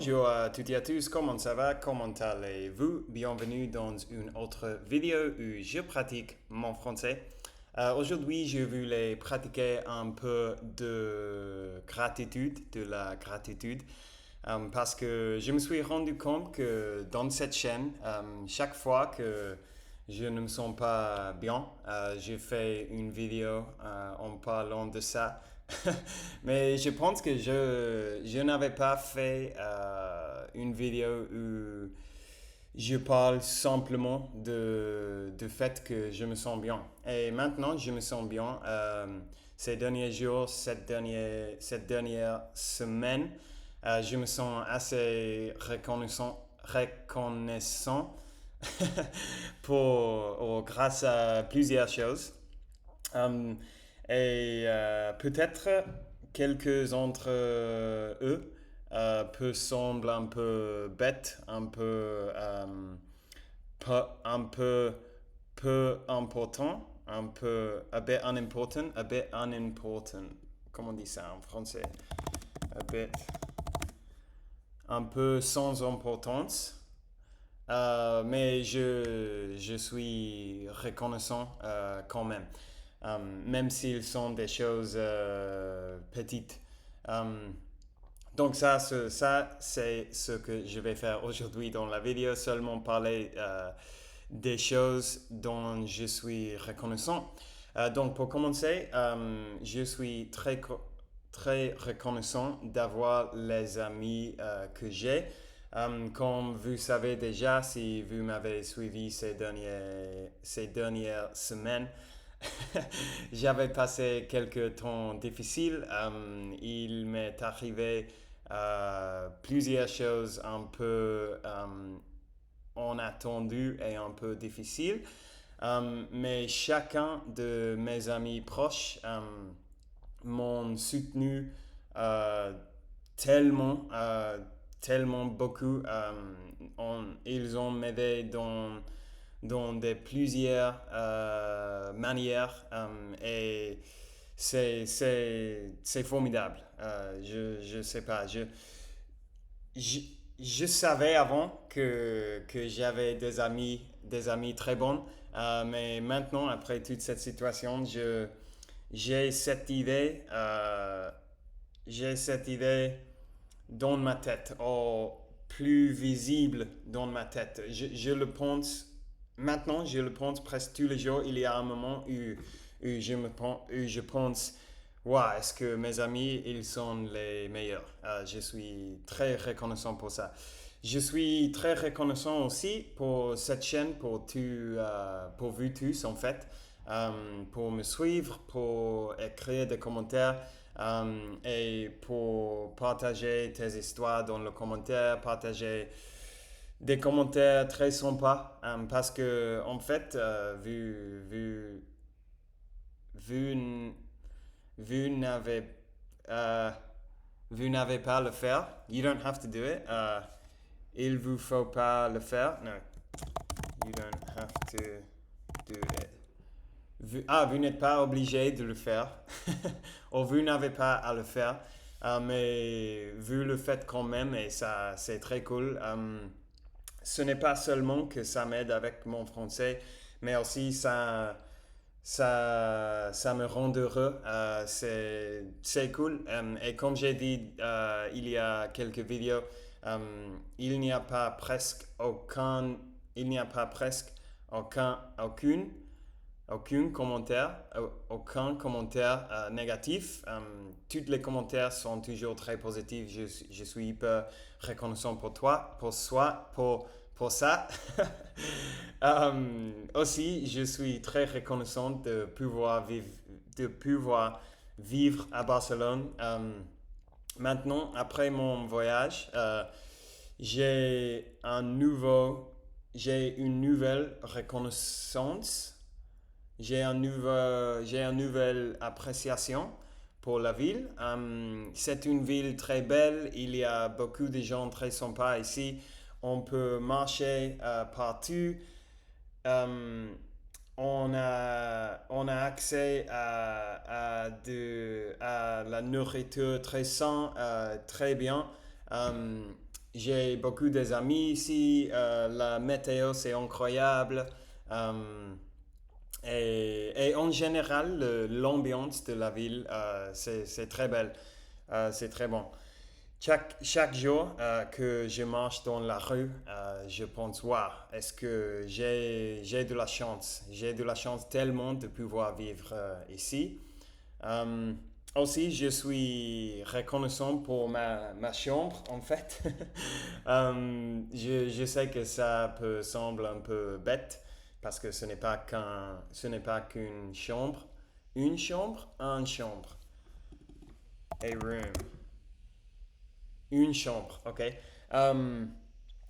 Bonjour à toutes et à tous, comment ça va? Comment allez-vous? Bienvenue dans une autre vidéo où je pratique mon français. Aujourd'hui, je voulais pratiquer un peu de gratitude, de la gratitude, parce que je me suis rendu compte que dans cette chaîne, chaque fois que je ne me sens pas bien, je fais une vidéo en parlant de ça. Mais je pense que je n'avais pas fait une vidéo où je parle simplement du fait que je me sens bien. Et maintenant, je me sens bien. Ces derniers jours, cette dernière semaine, je me sens assez reconnaissant grâce à plusieurs choses. Euh, Peut-être quelques d'entre eux peut sembler un peu bête, un peu peu important, un peu a bit unimportant, a bit unimportant. Comment on dit ça en français? A bit, un peu sans importance. Mais je suis reconnaissant quand même, même s'ils sont des choses petites. Euh, donc ça, c'est ce que je vais faire aujourd'hui dans la vidéo, seulement parler des choses dont je suis reconnaissant. Donc pour commencer, je suis très reconnaissant d'avoir les amis que j'ai. Comme vous savez déjà, si vous m'avez suivi ces dernières semaines, j'avais passé quelques temps difficiles. Il m'est arrivé plusieurs choses un peu inattendues et un peu difficiles. Mais chacun de mes amis proches m'ont soutenu euh, tellement, tellement beaucoup. Ils ont m'aidé dans plusieurs manières et c'est formidable. Je sais pas, je, je savais avant que j'avais des amis très bons, mais maintenant, après toute cette situation, j'ai cette idée, j'ai cette idée dans ma tête, ou plus visible dans ma tête. Je le pense, maintenant, je le pense presque tous les jours. Il y a un moment où je pense, waouh, est-ce que mes amis, ils sont les meilleurs? Je suis très reconnaissant pour ça. Je suis très reconnaissant aussi pour cette chaîne, pour vous tous en fait, pour me suivre, pour écrire des commentaires et pour partager tes histoires dans le commentaire, partager des commentaires très sympas parce que en fait, vu, vu n'avez euh, vous n'avez pas à le faire. You don't have to do it. Il vous faut pas le faire. No, you don't have to do it. Vous n'êtes pas obligé de le faire. Ou vous n'avez pas à le faire. Mais vous le faites quand même et ça, c'est très cool. Ce n'est pas seulement que ça m'aide avec mon français, mais aussi ça me rend heureux. C'est cool. Et comme j'ai dit il y a quelques vidéos, il n'y a pas presque il n'y a pas presque aucune aucun commentaire négatif. Tous les commentaires sont toujours très positifs. Je suis hyper reconnaissant pour toi, pour ça. Aussi, je suis très reconnaissant de pouvoir vivre à Barcelone. Maintenant, après mon voyage, j'ai j'ai une nouvelle reconnaissance. J'ai une nouvelle appréciation pour la ville. C'est une ville très belle. Il y a beaucoup de gens très sympas ici. On peut marcher partout. Euh, on a accès à la nourriture très sain, très bien. j'ai beaucoup d'amis ici. La météo, c'est incroyable. Euh, et en général, l'ambiance de la ville, c'est très belle. C'est très bon. Chaque jour que je marche dans la rue, je pense, waouh, est-ce que j'ai de la chance? J'ai de la chance tellement de pouvoir vivre ici. Euh, Aussi, je suis reconnaissant pour ma chambre, en fait. Je sais que ça peut sembler un peu bête parce que ce n'est pas qu'une chambre. Une chambre, un chambre. A room. Une chambre, ok. Euh,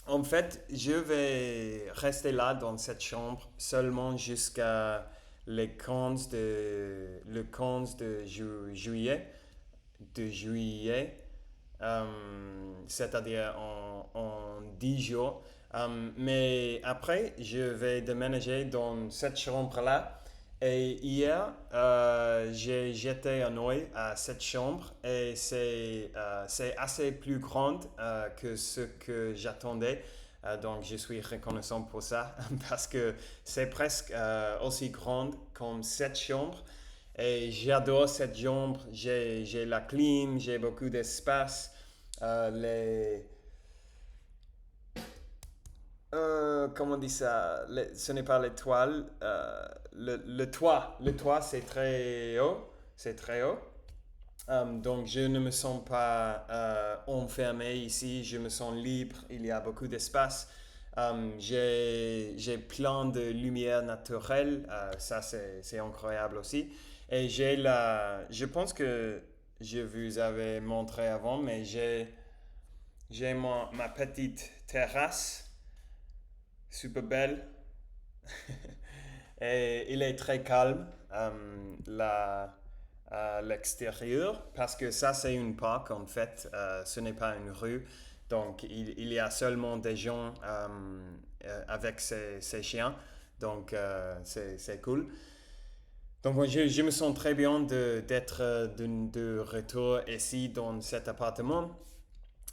En fait, je vais rester là dans cette chambre seulement jusqu'à le 15 de juillet, c'est-à-dire en 10 jours. Mais après, je vais déménager dans cette chambre-là. Et hier, j'ai jeté un œil à cette chambre et c'est assez plus grande que ce que j'attendais. Donc, je suis reconnaissant pour ça parce que c'est presque aussi grande comme cette chambre. Et j'adore cette chambre. J'ai la clim, j'ai beaucoup d'espace. Les, comment on dit ça? Ce n'est pas l'étoile. Le toit. Le toit, c'est très haut. C'est très haut. Donc, je ne me sens pas enfermé ici. Je me sens libre. Il y a beaucoup d'espace. J'ai plein de lumière naturelle. Ça, c'est incroyable aussi. Et je pense que je vous avais montré avant, mais j'ai ma petite terrasse, super belle. Et il est très calme à l'extérieur parce que ça, c'est une parc en fait. Ce n'est pas une rue. Donc, il y a seulement des gens avec ces chiens. Donc, c'est cool. Donc, moi, je me sens très bien d'être de retour ici dans cet appartement.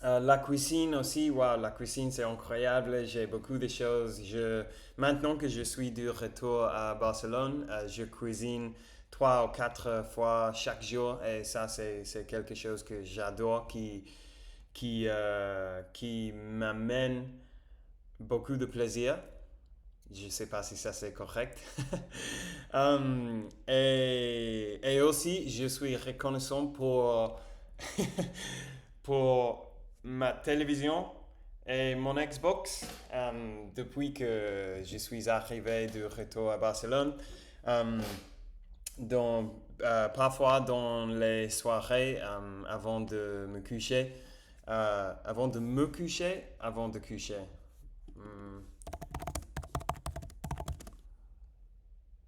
La cuisine aussi, wow, la cuisine c'est incroyable. J'ai beaucoup de choses. Maintenant que je suis de retour à Barcelone, je cuisine 3 ou 4 fois chaque jour et ça c'est quelque chose que j'adore qui m'amène beaucoup de plaisir. Je ne sais pas si ça c'est correct. Et aussi, je suis reconnaissant pour ma télévision et mon Xbox depuis que je suis arrivé de retour à Barcelone. Euh, Parfois dans les soirées avant de me coucher, avant de coucher. Hmm,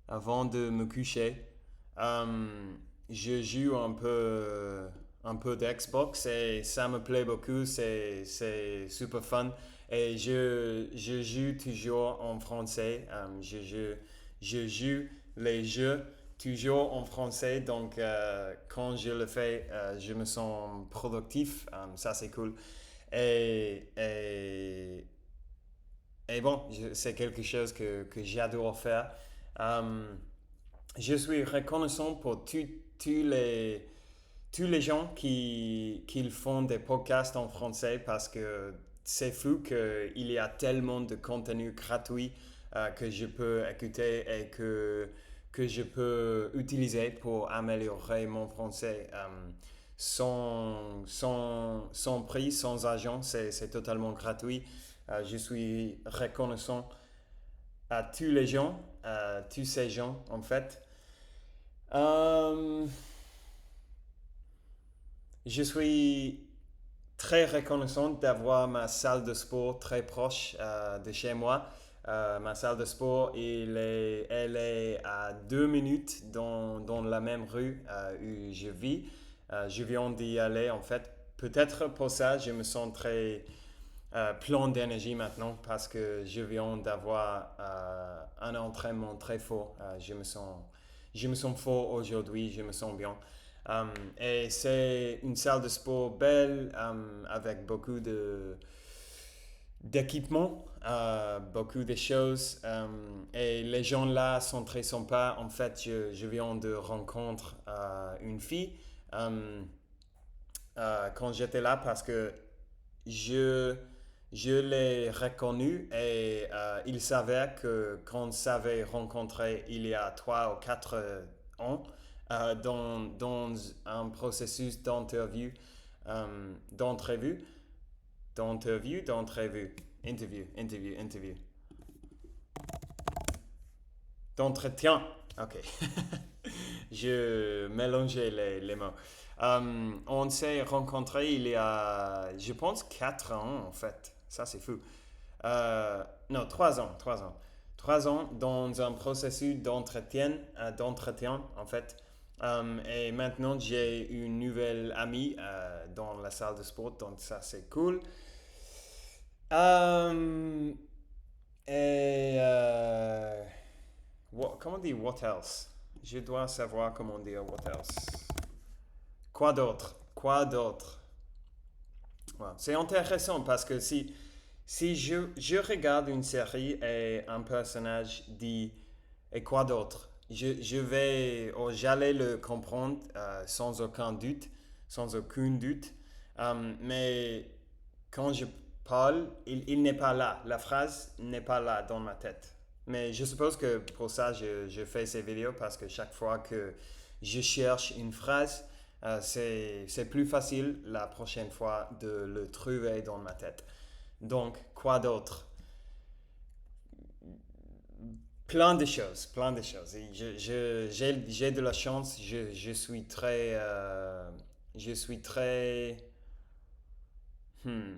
Avant de me coucher, euh, je joue un peu d'Xbox et ça me plaît beaucoup, c'est super fun. Et je joue toujours en français, je joue les jeux toujours en français, donc quand je le fais, je me sens productif, ça c'est cool. Et, et, et bon, c'est quelque chose que j'adore faire. Euh, je suis reconnaissant pour tous les gens qui font des podcasts en français parce que c'est fou qu'il y a tellement de contenu gratuit que je peux écouter et que je peux utiliser pour améliorer mon français sans prix, sans argent. C'est totalement gratuit. Je suis reconnaissant à tous les gens, à tous ces gens en fait. Euh, je suis très reconnaissant d'avoir ma salle de sport très proche de chez moi. Ma salle de sport, elle est à 2 minutes dans la même rue où je vis. Je viens d'y aller en fait. Peut-être pour ça, je me sens très plein d'énergie maintenant parce que je viens d'avoir un entraînement très fort. Je me sens fort aujourd'hui, je me sens bien. Et c'est une salle de sport belle avec beaucoup d'équipement, beaucoup de choses. Et les gens là sont très sympas. En fait, je viens de rencontrer une fille quand j'étais là parce que je, je l'ai reconnue et il savait que quand on s'avait rencontré il y a 3 ou 4 ans dans un processus d'entrevue, interview, d'entretien. Ok. Je mélangeais les mots. On s'est rencontrés il y a, je pense, 4 ans en fait. Ça, c'est fou. Non, 3 ans, 3 ans. 3 ans dans un processus d'entretien en fait. Et maintenant, j'ai une nouvelle amie dans la salle de sport, donc ça, c'est cool. Euh, et comment on dit what else? Je dois savoir comment dire what else. Quoi d'autre? Quoi d'autre? Ouais. C'est intéressant parce que si je regarde une série et un personnage dit et quoi d'autre, j'allais le comprendre sans aucun doute, sans aucun doute. Mais quand je parle, il n'est pas là. La phrase n'est pas là dans ma tête. Mais je suppose que pour ça, je fais ces vidéos parce que chaque fois que je cherche une phrase, c'est plus facile la prochaine fois de le trouver dans ma tête. Donc, quoi d'autre? Plein de choses, plein de choses. Et j'ai de la chance, je suis très, hmm,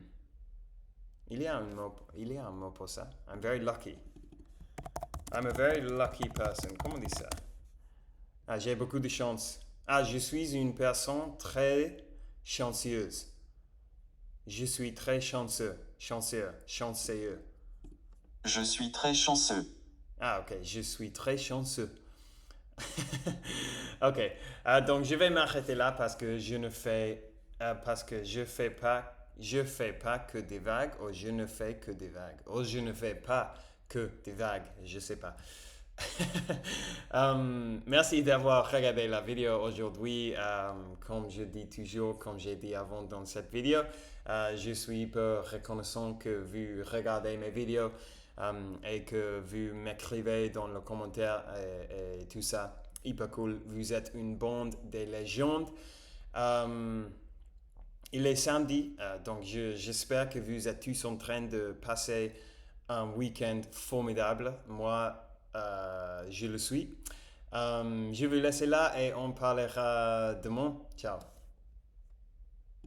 il y a un mot pour ça. I'm very lucky. I'm a very lucky person. Comment on dit ça? Ah, j'ai beaucoup de chance. Ah, je suis une personne très chanceuse. Je suis très chanceux. Je suis très chanceux. Ah, ok, je suis très chanceux. Ok, donc je vais m'arrêter là parce que je fais pas que des vagues ou je ne fais que des vagues ou je ne fais pas que des vagues, je sais pas. Merci d'avoir regardé la vidéo aujourd'hui. Comme je dis toujours, comme j'ai dit avant dans cette vidéo, je suis hyper reconnaissant que vous regardez mes vidéos et que vous m'écrivez dans les commentaires et tout ça. Hyper cool. Vous êtes une bande de légendes. Il est samedi, donc j'espère que vous êtes tous en train de passer un week-end formidable. Moi, je le suis. Je vais laisser là et on parlera demain. Ciao.